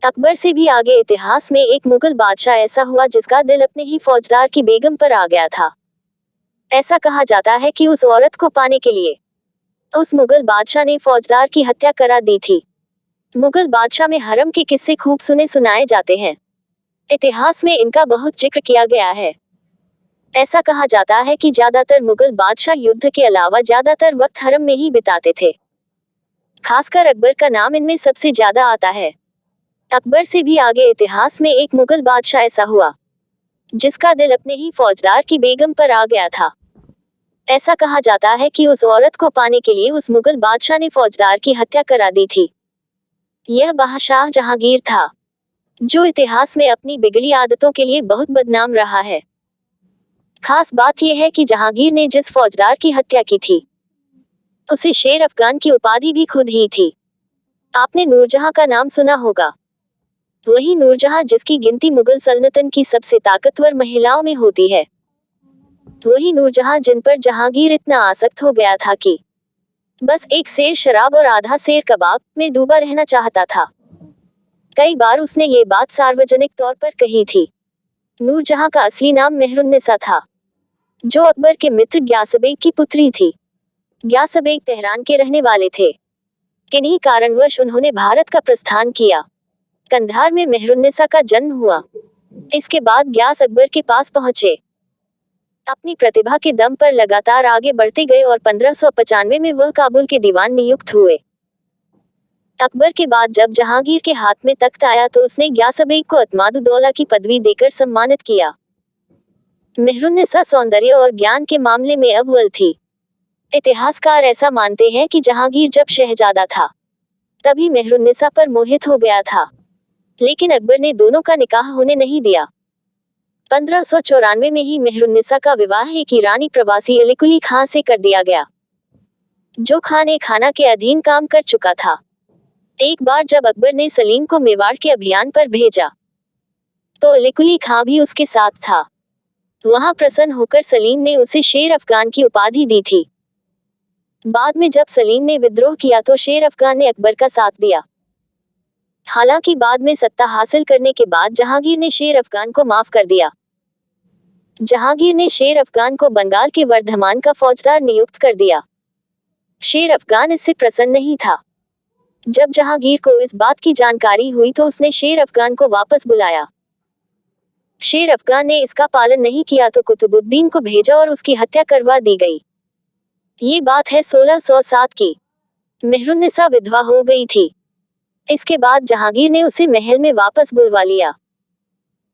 अकबर से भी आगे इतिहास में एक मुगल बादशाह ऐसा हुआ जिसका दिल अपने ही फौजदार की बेगम पर आ गया था। ऐसा कहा जाता है कि उस औरत को पाने के लिए उस मुगल बादशाह ने फौजदार की हत्या करा दी थी। मुगल बादशाह में हरम के किस्से खूब सुने सुनाए जाते हैं। इतिहास में इनका बहुत जिक्र किया गया है। ऐसा कहा जाता है कि ज्यादातर मुगल बादशाह युद्ध के अलावा ज्यादातर वक्त हरम में ही बिताते थे। खासकर अकबर का नाम इनमें सबसे ज्यादा आता है। अकबर से भी आगे इतिहास में एक मुगल बादशाह ऐसा हुआ जिसका दिल अपने ही फौजदार की बेगम पर आ गया था। ऐसा कहा जाता है कि उस औरत को पाने के लिए उस मुगल बादशाह ने फौजदार की हत्या करा दी थी। यह बादशाह जहांगीर था, जो इतिहास में अपनी बिगड़ी आदतों के लिए बहुत बदनाम रहा है। खास बात यह है कि जहांगीर ने जिस फौजदार की हत्या की थी उसे शेर अफगान की उपाधि भी खुद ही थी। आपने नूरजहां का नाम सुना होगा। वही नूरजहां जिसकी गिनती मुगल सल्तनत की सबसे ताकतवर महिलाओं में होती है। वही नूरजहां जिन पर जहांगीर इतना आसक्त हो गया था कि बस एक सेर शराब और आधा सेर कबाब में डूबा रहना चाहता था। कई बार उसने ये बात सार्वजनिक तौर पर कही थी। नूरजहां का असली नाम मेहरुन्निसा था, जो अकबर के मित्र ग्यासबेग की पुत्री थी। ग्यासबेग तेहरान के रहने वाले थे। किन्हीं कारणवश उन्होंने भारत का प्रस्थान किया। कंधार में मेहरुन्निसा का जन्म हुआ। इसके बाद ग्यास अकबर के पास पहुंचे। अपनी प्रतिभा के दम पर लगातार आगे बढ़ते गए और 1595 में वह काबुल के दीवान नियुक्त हुए। अकबर के बाद जब जहांगीर के हाथ में तख्त आया तो उसने ग्यासबेग को अतमादुद्दौला की पदवी देकर सम्मानित किया। मेहरुन्निसा सौंदर्य और ज्ञान के मामले में अव्वल थी। इतिहासकार ऐसा मानते हैं कि जहांगीर जब शहजादा था तभी मेहरुन्निसा पर मोहित हो गया था, लेकिन अकबर ने दोनों का निकाह होने नहीं दिया। 1594 में ही मेहरुन्निसा का विवाह एक ईरानी प्रवासी अलीकुली खां से कर दिया गया, जो खाने खाना के अधीन काम कर चुका था। एक बार जब अकबर ने सलीम को मेवाड़ के अभियान पर भेजा तो अलीकुली खां भी उसके साथ था। वहां प्रसन्न होकर सलीम ने उसे शेर अफगान की उपाधि दी थी। बाद में जब सलीम ने विद्रोह किया तो शेर अफगान ने अकबर का साथ दिया। हालांकि बाद में सत्ता हासिल करने के बाद जहांगीर ने शेर अफगान को माफ कर दिया। जहांगीर ने शेर अफगान को बंगाल के वर्धमान का फौजदार नियुक्त कर दिया। शेर अफगान इससे प्रसन्न नहीं था। जब जहांगीर को इस बात की जानकारी हुई तो उसने शेर अफगान को वापस बुलाया। शेर अफगान ने इसका पालन नहीं किया तो कुतुबुद्दीन को भेजा और उसकी हत्या करवा दी गई। ये बात है 1607 की। मेहरुन्निसा विधवा हो गई थी। इसके बाद जहांगीर ने उसे महल में वापस बुलवा लिया।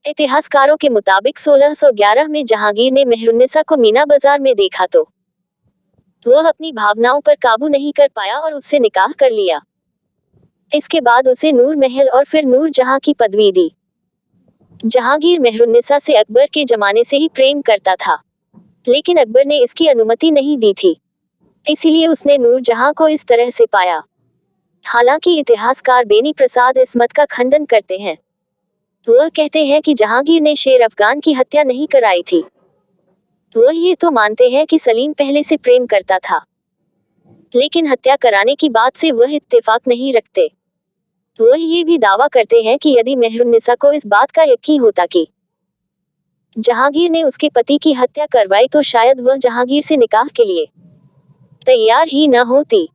इतिहासकारों के मुताबिक 1611 में जहांगीर ने मेहरुन्निसा को मीना बाजार में देखा तो वह अपनी भावनाओं पर काबू नहीं कर पाया और उससे निकाह कर लिया। इसके बाद उसे नूर महल और फिर नूर जहां की पदवी दी। जहांगीर मेहरुन्निसा से अकबर के जमाने से ही प्रेम करता था, लेकिन अकबर ने इसकी अनुमति नहीं दी थी, इसीलिए उसने नूर जहां को इस तरह से पाया। हालांकि इतिहासकार बेनी प्रसाद इस मत का खंडन करते हैं। वह कहते हैं कि जहांगीर ने शेर अफगान की हत्या नहीं कराई थी। वह ये तो मानते हैं कि सलीम पहले से प्रेम करता था, लेकिन हत्या कराने की बात से वह इत्तेफाक नहीं रखते। वह ये भी दावा करते हैं कि यदि मेहरुन्निसा को इस बात का यकीन होता कि जहांगीर ने उसके पति की हत्या करवाई तो शायद वह जहांगीर से निकाह के लिए तैयार ही न होती।